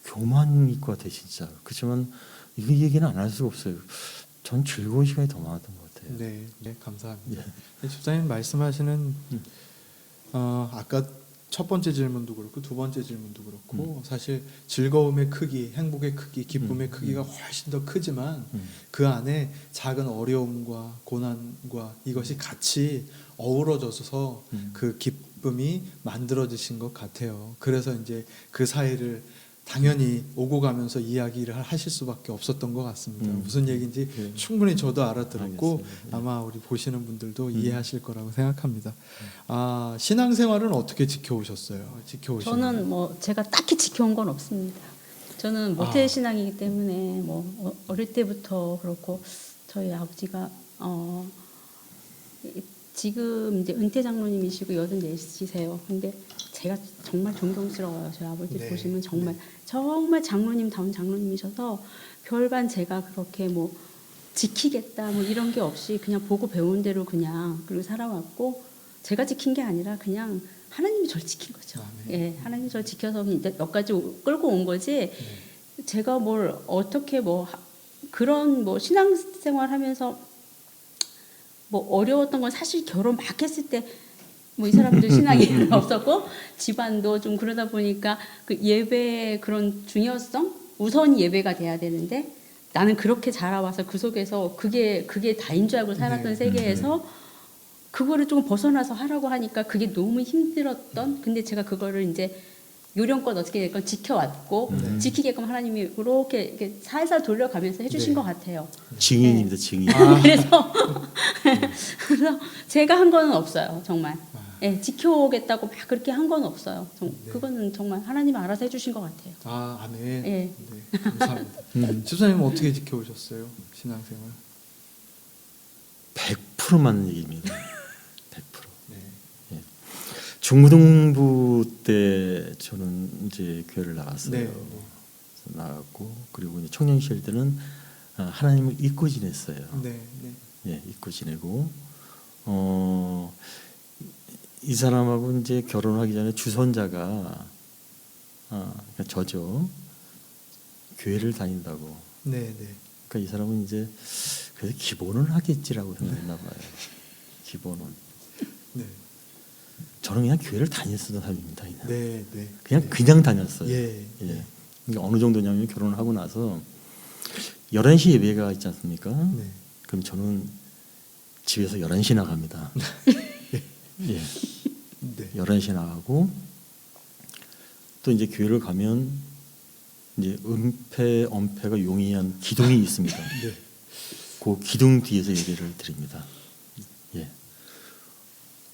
교만일 것 같아요, 진짜. 그렇지만 이 얘기는 안 할 수가 없어요. 전 즐거운 시간이 더 많았던 것 같아요. 네. 네. 감사합니다. 예. 집사님 말씀하시는 아까 첫 번째 질문도 그렇고 두 번째 질문도 그렇고 사실 즐거움의 크기, 행복의 크기, 기쁨의 크기가 훨씬 더 크지만 그 안에 작은 어려움과 고난과 이것이 같이 어우러져서 그 기쁨이 만들어지신 것 같아요. 그래서 이제 그 사이를 당연히 오고 가면서 이야기를 하실 수밖에 없었던 것 같습니다. 무슨 얘기인지 네. 충분히 저도 알아들었고 알겠어요. 예. 아마 우리 보시는 분들도 이해하실 거라고 생각합니다. 신앙생활은 어떻게 지켜오셨어요? 저는 뭐 제가 딱히 지켜온 건 없습니다. 저는 모태 신앙이기 때문에 뭐 어릴 때부터 그렇고 저희 아버지가 지금 이제 은퇴 장로님이시고 84이세요. 근데 제가 정말 존경스러워요. 저희 아버지 네. 보시면 정말 장로님다운 장로님이셔서 별반 제가 그렇게 뭐 지키겠다 뭐 이런 게 없이 그냥 보고 배운 대로 그냥 그리고 살아왔고 제가 지킨 게 아니라 그냥 하나님이 저를 지킨 거죠. 네. 예, 하나님이 저를 지켜서 이제 여기까지 끌고 온 거지. 제가 뭘 어떻게 그런 뭐 신앙생활하면서 뭐 어려웠던 건 사실 결혼 막 했을 때 뭐 이 사람도 신앙이 없었고 집안도 좀 그러다 보니까 그 예배의 그런 중요성 우선 예배가 돼야 되는데 나는 그렇게 자라와서 그 속에서 그게 다인 줄 알고 살았던 세계에서 그거를 조금 벗어나서 하라고 하니까 그게 너무 힘들었던 근데 제가 그거를 이제 요령껏 어떻게 될건 지켜왔고 지키게끔 하나님이 그렇게 이렇게 살살 돌려가면서 해주신 것 같아요. 증인입니다, 증인. 그래서 제가 한 거는 없어요, 정말. 예, 지켜오겠다고 막 그렇게 한 건 없어요. 그거는 정말 하나님이 알아서 해주신 것 같아요. 아멘. 예. 네, 감사합니다. 집사님은 어떻게 지켜오셨어요? 신앙생활? 100% 맞는 얘기입니다. 100%. 네. 중고등부 때 저는 이제 교회를 나갔어요. 네. 나갔고 그리고 이제 청년 시절 때는 하나님을 잊고 지냈어요. 네. 예, 잊고 지내고 이 사람하고 이제 결혼하기 전에 주선자가 그러니까 저죠. 교회를 다닌다고. 네. 그러니까 이 사람은 이제 그래서 기본은 하겠지라고 생각했나 봐요. 기본은. 네. 저는 그냥 교회를 다녔었던 사람입니다. 그냥, 네. 그냥 다녔어요. 예. 그러니까 어느 정도냐면 결혼을 하고 나서 11시 예배가 있지 않습니까? 네. 그럼 저는 집에서 11시 나갑니다. 예. 네. 11시 나가고 또 이제 교회를 가면 이제 은폐, 엄폐가 용이한 기둥이 있습니다. 네. 그 기둥 뒤에서 예배를 드립니다. 예.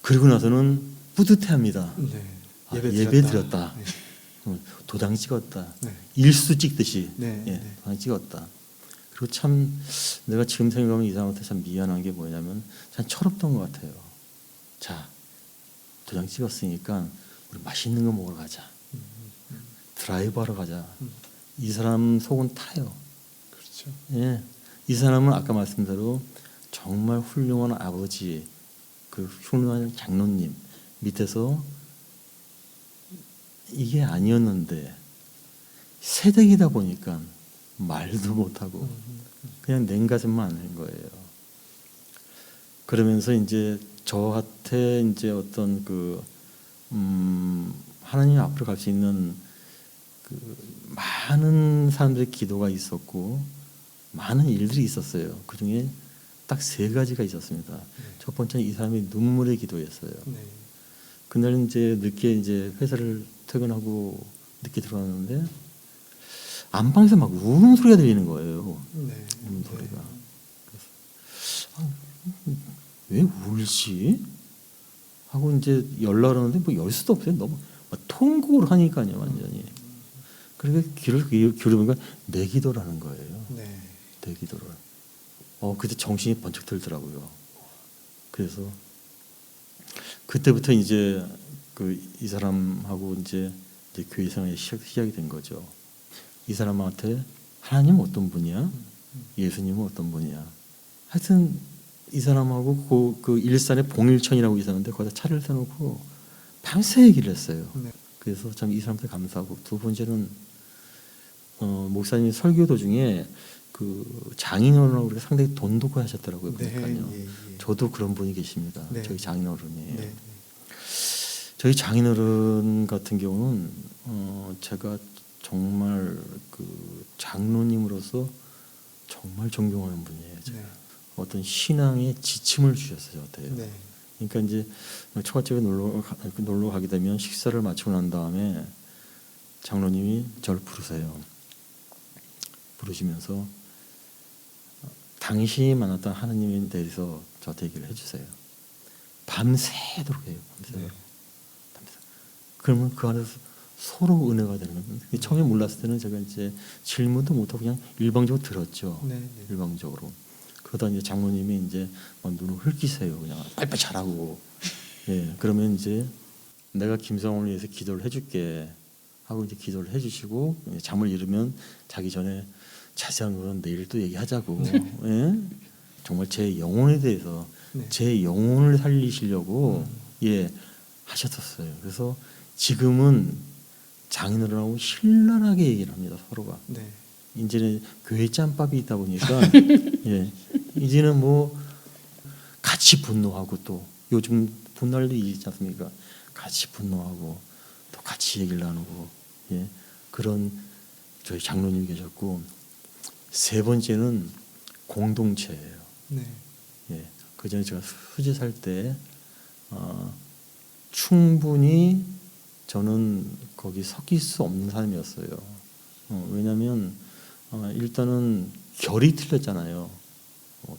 그리고 나서는 뿌듯해합니다. 네. 예배 드렸다. 네. 도장 찍었다. 네. 일수 찍듯이 네. 도장 찍었다. 그리고 참 내가 지금 생각하면 이 사람한테 참 미안한 게 뭐냐면 참 철없던 것 같아요. 자, 도장 찍었으니까 우리 맛있는 거 먹으러 가자. 드라이브 하러 가자. 이 사람 속은 타요. 그렇죠. 예. 이 사람은 아까 말씀대로 정말 훌륭한 아버지, 그 훌륭한 장로님 밑에서 이게 아니었는데 새댁이다 보니까 말도 못하고 그냥 냉가슴만 하는 거예요. 그러면서 이제 저한테 이제 어떤 그 하나님 앞으로 갈 수 있는 그 많은 사람들의 기도가 있었고 많은 일들이 있었어요. 그 중에 딱 3가지가 있었습니다. 첫 번째는 이 사람이 눈물의 기도였어요. 네. 그날 이제 늦게 이제 회사를 퇴근하고 늦게 들어왔는데 안방에서 막 우는 소리가 들리는 거예요. 네. 우는 소리가. 그래서 왜 울지? 하고 이제 연락을 하는데 뭐 열 수도 없어요. 너무 막 통곡을 하니까요, 완전히. 그러니까 귀를 기울이니까 내 기도라는 거예요. 네. 내 기도를. 그때 정신이 번쩍 들더라고요. 그래서 그때부터 이제 이 사람하고 이제 교회 생활이 시작이 된 거죠. 이 사람한테 하나님은 어떤 분이야? 예수님은 어떤 분이야? 하여튼 이 사람하고 그 일산에 봉일천이라고 있었는데 거기다 차를 세놓고 밤새 얘기를 했어요. 네. 그래서 참 이 사람한테 감사하고, 두 번째는 목사님 설교 도중에 그 장인어른하고 우리가 상당히 돈독해 하셨더라고요. 보니까요. 예, 예. 저도 그런 분이 계십니다. 네. 저희 장인어른이. 네. 저희 장인어른 같은 경우는 제가 정말 그 장로님으로서 정말 존경하는 분이에요. 제가. 네. 어떤 신앙의 지침을 주셨어요, 저한테. 네. 그러니까 이제 처갓집에 놀러 가게 되면 식사를 마치고 난 다음에 장로님이 저를 부르세요. 부르시면서 당신이 만났던 하나님에 대해서 저한테 얘기를 해주세요. 밤새도록 해요. 밤새도록. 그러면 그 안에서 서로 은혜가 되는 거예요. 처음에 몰랐을 때는 제가 이제 질문도 못하고 그냥 일방적으로 들었죠. 네. 네. 일방적으로. 그러다 이제 장로님이 이제 막 눈을 흘기세요. 그냥 빨리빨리 잘하고. 예, 그러면 이제 내가 김성원을 위해서 기도를 해줄게 하고 이제 기도를 해주시고, 잠을 이루면 자기 전에 자세한 건 내일 또 얘기하자고. 예? 정말 제 영혼에 대해서 네. 제 영혼을 살리시려고 예 하셨었어요. 그래서 지금은 장인어른하고 신랄하게 얘기를 합니다, 서로가. 네. 이제는 교회 짬밥이 있다 보니까 예, 이제는 뭐 같이 분노하고, 또 요즘 분노할 일이 있지 않습니까? 같이 분노하고 또 같이 얘기를 나누고, 예, 그런 저희 장로님이 계셨고, 3번째는 공동체예요. 네. 예, 그 전에 제가 수지 살 때 충분히 저는 거기 섞일 수 없는 사람이었어요. 왜냐하면 일단은 결이 틀렸잖아요.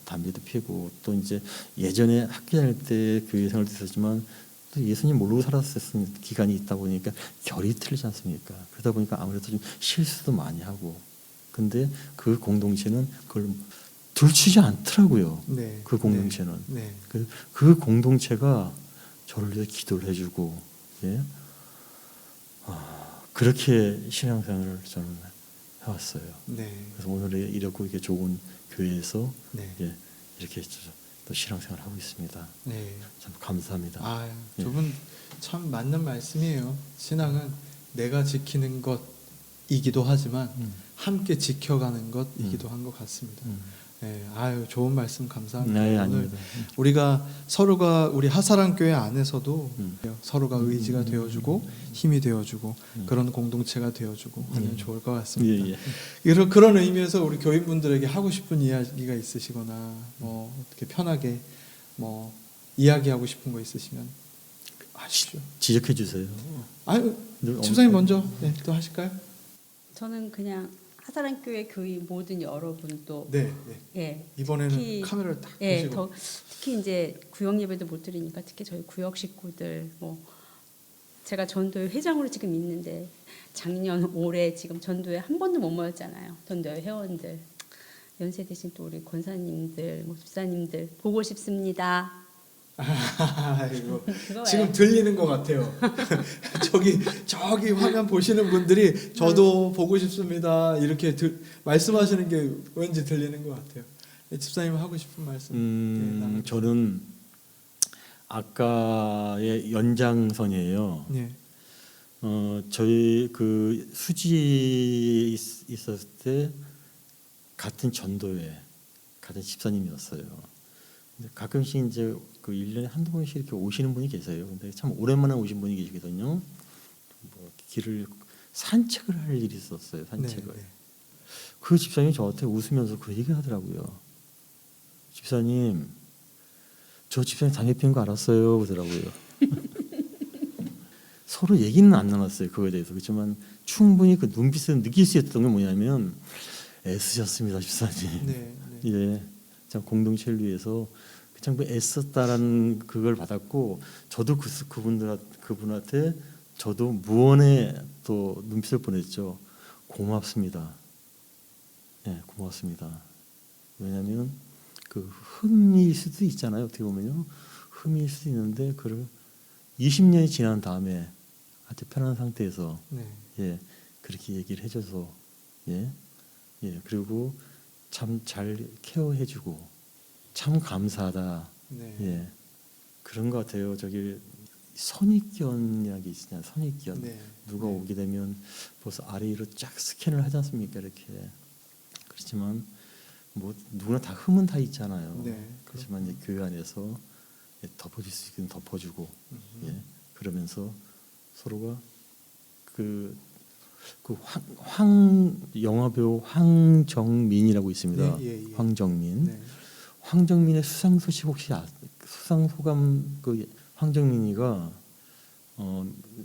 담배도 피우고, 또 이제 예전에 학교 다닐 때 교회 생활도 있었지만 또 예수님 모르고 살았었던 기간이 있다 보니까 결이 틀리지 않습니까? 그러다 보니까 아무래도 좀 실수도 많이 하고, 근데 그 공동체는 그걸 들추지 않더라고요. 네. 그 공동체는. 네. 그 공동체가 저를 위해 기도를 해주고, 예? 그렇게 신앙생활을 저는 해왔어요. 네. 그래서 오늘 이렇게 좋은 교회에서 네. 예, 이렇게 또 신앙생활을 하고 있습니다. 네. 참 감사합니다. 아, 예. 저분 참 맞는 말씀이에요. 신앙은 내가 지키는 것이기도 하지만 함께 지켜가는 것이기도 한 것 같습니다. 네, 아유, 좋은 말씀 감사합니다. 네, 오늘 아닙니다. 우리가 서로가 우리 하사랑 교회 안에서도 서로가 의지가 되어주고 힘이 되어주고 그런 공동체가 되어주고 하면 좋을 것 같습니다. 예, 예. 그런 의미에서 우리 교인분들에게 하고 싶은 이야기가 있으시거나 뭐 어떻게 편하게 뭐 이야기하고 싶은 거 있으시면 하시죠. 지적해 주세요. 아유, 늘 집사님 먼저 네, 또 하실까요? 저는 그냥 하사랑교회 교인 모든 여러분도 네, 네. 예, 이번에는 특히, 카메라를 딱 예, 보시고 특히 이제 구역 예배도 못 드리니까 특히 저희 구역 식구들 뭐 제가 전도회 회장으로 지금 있는데 작년 올해 지금 전도회 한 번도 못 모였잖아요. 전도회 회원들 연세 대신 또 우리 권사님들, 뭐 집사님들 보고 싶습니다. 아이고 그거예요. 지금 들리는 것 같아요. 저기 화면 보시는 분들이 저도 보고 싶습니다. 이렇게 말씀하시는 게 왠지 들리는 것 같아요. 집사님 하고 싶은 말씀. 네, 저는 아까의 연장선이에요. 네. 저희 그 수지에 있었을 때 같은 전도회 같은 집사님이었어요. 근데 가끔씩 이제 그 1년에 한두 번씩 이렇게 오시는 분이 계세요. 근데 참 오랜만에 오신 분이 계시거든요. 뭐 길을 산책을 할 일이 있었어요. 산책을. 네, 네. 그 집사님이 저한테 웃으면서 그 얘기를 하더라고요. 집사님, 저 집사님 담배 피는 거 알았어요. 그러더라고요. 서로 얘기는 안 나눴어요. 그거에 대해서. 그렇지만 충분히 그 눈빛에서 느낄 수 있었던 게 뭐냐면 애쓰셨습니다, 집사님. 네, 네. 예, 참 공동체를 위해서 참 애썼다라는 그걸 받았고, 저도 그분한테 저도 무언의 또 눈빛을 보냈죠. 고맙습니다. 예, 고맙습니다. 왜냐하면 그 흠일 수도 있잖아요. 어떻게 보면요, 흠일 수도 있는데 그를 20년이 지난 다음에 아주 편한 상태에서 네. 예, 그렇게 얘기를 해줘서 예, 예, 그리고 참 잘 케어해주고 참 감사하다. 네. 예, 그런 것 같아요. 저기 선입견이라는 게 있잖아요. 선입견. 네. 누가 네. 오게 되면 벌써 아래 위로 쫙 스캔을 하지 않습니까? 이렇게. 그렇지만 뭐 누구나 다 흠은 다 있잖아요. 네. 그렇지만 이제 교회 안에서 예, 덮어줄 수 있으면 덮어주고 예, 그러면서 서로가 영화 배우 황정민이라고 있습니다. 예, 예, 예. 황정민. 네. 황정민의 수상 소식 혹시 수상 소감 그 황정민이가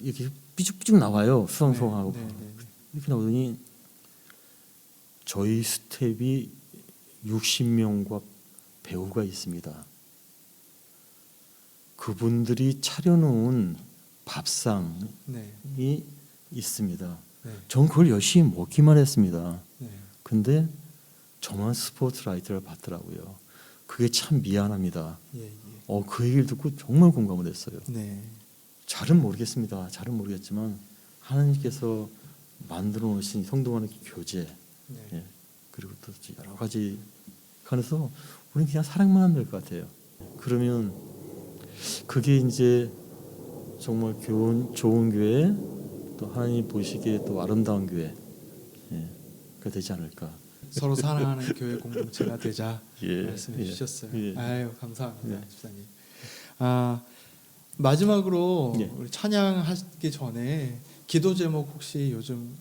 이렇게 삐죽삐죽 나와요. 수상 소감하고 네, 네, 네. 이렇게 나오더니 저희 스텝이 60명과 배우가 있습니다. 그분들이 차려놓은 밥상이 네. 있습니다. 네. 전 그걸 열심히 먹기만 했습니다. 네. 근데 저만 스포트라이트를 받더라고요. 그게 참 미안합니다. 예, 예. 그 얘기를 듣고 정말 공감을 했어요. 네. 잘은 모르겠습니다. 잘은 모르겠지만 하나님께서 만들어 놓으신 성도 간의 교제, 네. 예, 그리고 또 여러 가지 간에서 우리는 그냥 사랑만 하면 될 것 같아요. 그러면 그게 이제 정말 좋은 교회, 또 하나님 보시기에 또 아름다운 교회, 예, 가 되지 않을까. 서로 사랑하는 교회 공동체가 되자 예, 말씀해 예, 주셨어요. 예. 아유 감사합니다, 예. 집사님. 마지막으로 예. 우리 찬양하기 전에 기도 제목 혹시 요즘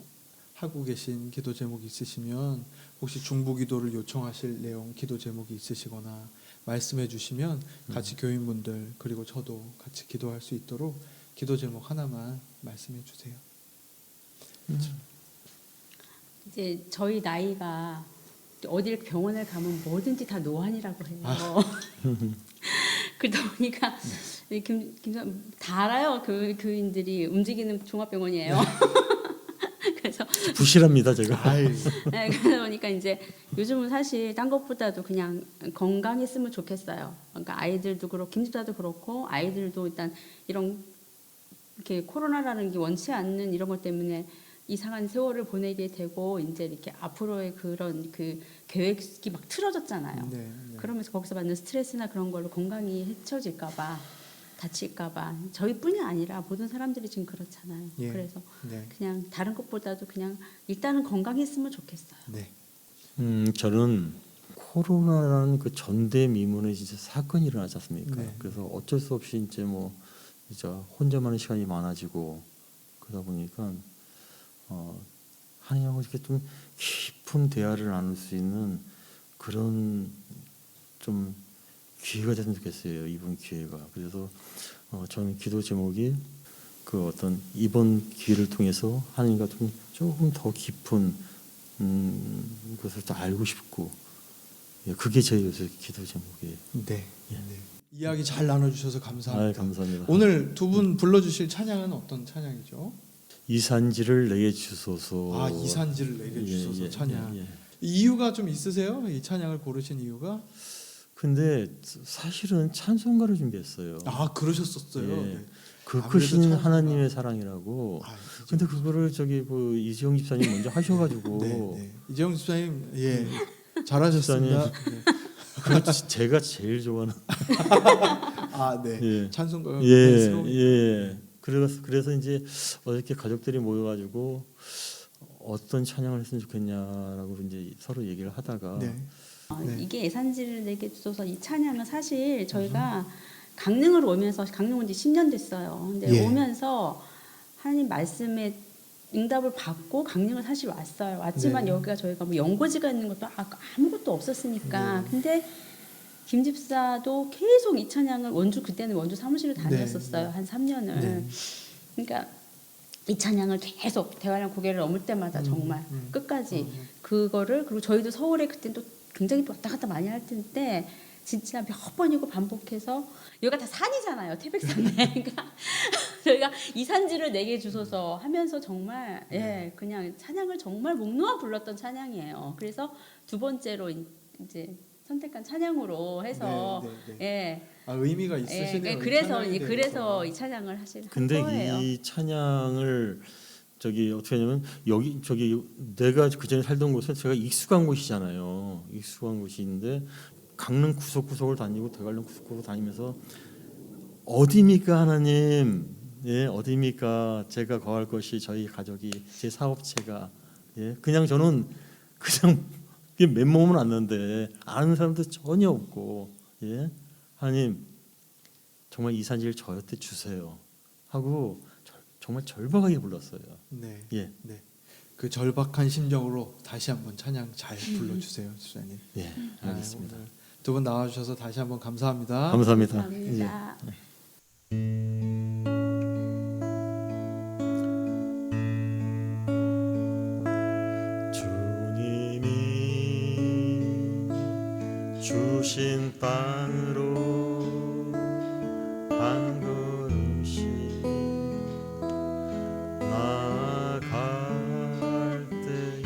하고 계신 기도 제목 있으시면 혹시 중보 기도를 요청하실 내용 기도 제목이 있으시거나 말씀해 주시면 같이 교인분들 그리고 저도 같이 기도할 수 있도록 기도 제목 하나만 말씀해 주세요. 이제 저희 나이가 어딜 병원을 가면 뭐든지 다 노안이라고 해요. 그러다 보니까 다 알아요. 그 교인들이 움직이는 종합병원이에요. 그래서 부실합니다, 제가. 아이, 네, 그러다 보니까 이제 요즘은 사실 딴 것보다도 그냥 건강했으면 좋겠어요. 그러니까 아이들도 그렇고 김집사도 그렇고 아이들도 일단 이런 이렇게 코로나라는 게 원치 않는 이런 것 때문에 이상한 세월을 보내게 되고 이제 이렇게 앞으로의 그런 그 계획이 막 틀어졌잖아요. 네, 네. 그러면서 거기서 받는 스트레스나 그런 걸로 건강이 해쳐질까봐 다칠까봐 저희뿐이 아니라 모든 사람들이 지금 그렇잖아요. 예. 그래서 네. 그냥 다른 것보다도 그냥 일단은 건강했으면 좋겠어요. 네. 저는 코로나라는 그 전대미문의 진짜 사건이 일어나지 않습니까? 네. 그래서 어쩔 수 없이 이제 뭐 진짜 혼자만의 시간이 많아지고 그러다 보니까 하나님하고 이렇게 좀 깊은 대화를 나눌 수 있는 그런 좀 기회가 됐으면 좋겠어요. 이번 기회가. 그래서 저는 기도 제목이 그 어떤 이번 기회를 통해서 하나님과 좀 조금 더 깊은 것을 더 알고 싶고 예, 그게 제 요새 기도 제목이에요. 네. 예. 네. 이야기 잘 나눠주셔서 감사합니다. 감사합니다. 오늘 두 분 불러주실 찬양은 어떤 찬양이죠? 이산지를 내게 주소서. 이산지를 내게 주소서 찬양. 예. 이유가 좀 있으세요? 이 찬양을 고르신 이유가? 근데 사실은 찬송가를 준비했어요. 그러셨었어요. 예. 네. 그 아무래도 크신 찬송가. 하나님의 사랑이라고. 근데 그거를 저기 그 이지영 집사님 먼저 하셔가지고. 네. 이재영 집사님 잘하셨습니다. 네. 그거 제가 제일 좋아하는. 네. 예. 찬송가 예. 그래서 이제 어저께 가족들이 모여가지고 어떤 찬양을 했으면 좋겠냐라고 이제 서로 얘기를 하다가 네. 네. 이게 예산지를 내게 주소서 이 찬양은 사실 저희가 강릉을 오면서 강릉 온 지 10년 됐어요. 근데 예. 오면서 하나님 말씀에 응답을 받고 강릉을 사실 왔어요. 왔지만 네. 여기가 저희가 뭐 연고지가 있는 것도 아무것도 없었으니까. 네. 근데 김 집사도 계속 이 찬양을 그때는 원주 사무실을 다녔었어요. 네. 한 3년을. 네. 그러니까 이 찬양을 계속 대화랑 고개를 넘을 때마다 정말 끝까지 그거를 그리고 저희도 서울에 그때 또 굉장히 왔다 갔다 많이 할 텐데 진짜 몇 번이고 반복해서 여기가 다 산이잖아요. 태백산에. 그러니까 저희가 이 산지를 내게 주소서 하면서 정말 예 그냥 찬양을 정말 목 놓아 불렀던 찬양이에요. 그래서 두 번째로 이제 선택한 찬양으로 해서 네, 네. 예. 의미가 있으시네요. 그래서 이 찬양에 그래서 대해서. 이 찬양을 한 근데 거예요. 이 찬양을 어떻게 하냐면 내가 그전에 살던 곳은 제가 익숙한 곳이잖아요. 익숙한 곳인데 강릉 구석구석을 다니고 대관령 구석구석 다니면서 어디입니까 하나님? 예, 어디입니까? 제가 거할 것이 저희 가족이 제 사업체가 예, 그냥 저는 그냥 맨몸은 왔는데 아는 사람도 전혀 없고 예, 하나님 정말 이 산지를 저한테 주세요 하고 정말 절박하게 불렀어요. 네. 예, 네. 그 절박한 심정으로 다시 한번 찬양 잘 불러주세요, 주사님. 예, 알겠습니다. 두 분 나와주셔서 다시 한번 감사합니다. 감사합니다. 감사합니다. 주님이 주신 땅으로 한 걸음씩 나아갈 때에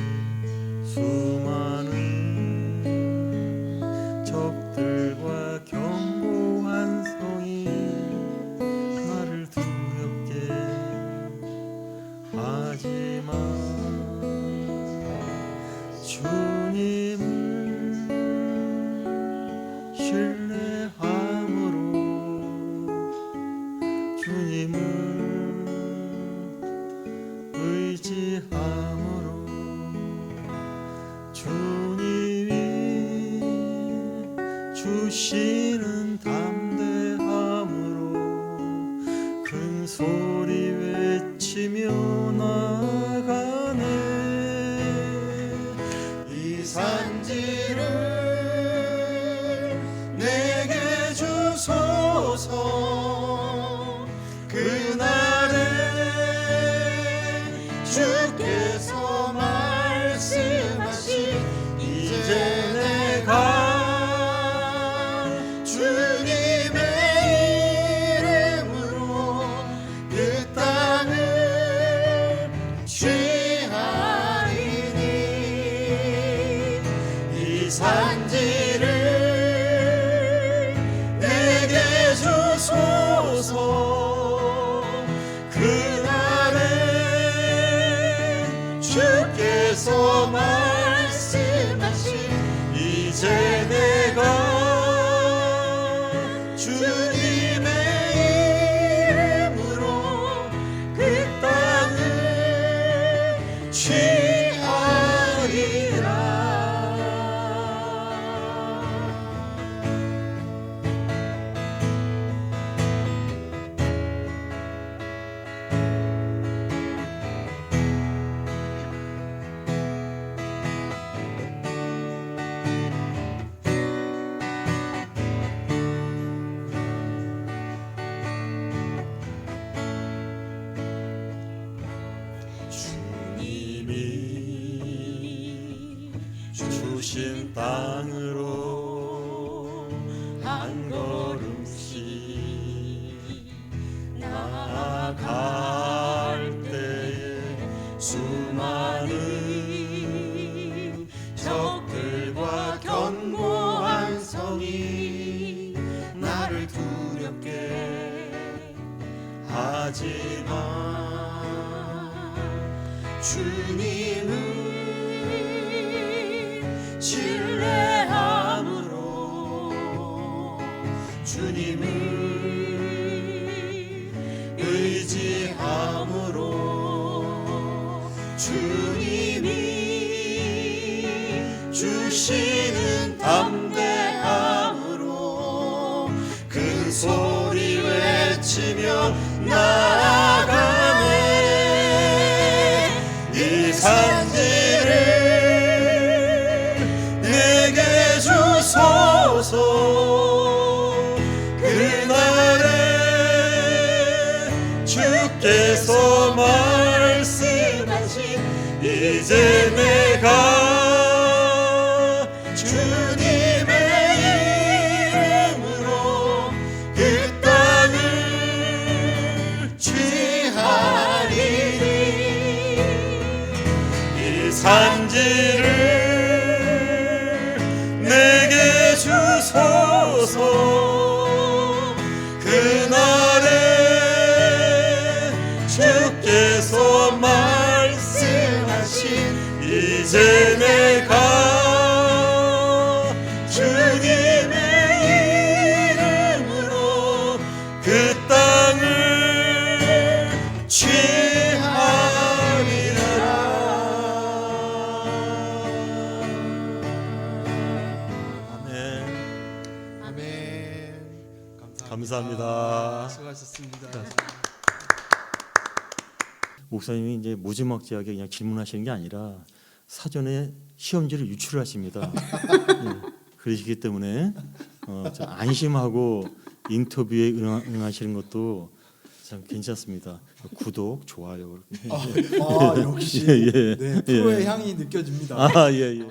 수많은 적들과 견고한 성이 나를 두렵게 하지만 주님을 신뢰함으로 주님을 의지함으로 주님이 주시는 담대함으로 큰 소리 외치며 나가네. 이 산지를 내게 주소서. 그날에 주께서 말씀하신 이제 내가 주님의 이름으로 그 땅을 취하리니 이 산지를 내게 주소서. 그날에 주께서 말씀하신 이제 내가 주님의 이름으로 그 땅을 취하리라. 주님이 주신 땅으로 한 걸음씩 나아갈 때에 수많은 적들과 견고한 성이 나를 두렵게 하지만 주님을 신뢰함으로 주님을 의지 우리는 담대함으로 큰 소리 외치며 나아가네. 이 산지를 내게 주소서. 그날에 주께서 말씀하신 이제 내가 주님의 이름으로 그 땅을 취하리니. 이 산지를 내게 주소서. 그날에 주께서 말씀하신 이제 내가 주님의 이름으로 그 땅을 취하리라. 아멘. 아멘. 감사합니다. 수고하셨습니다. 목사님이 이제 무지막지하게 그냥 질문하시는 게 아니라 사전에 시험지를 유출하십니다. 예, 그러시기 때문에 좀 안심하고 인터뷰에 응하시는 것도 참 괜찮습니다. 구독, 좋아요. 역시 예, 예. 네, 프로의 향이 느껴집니다. 아, 예, 예.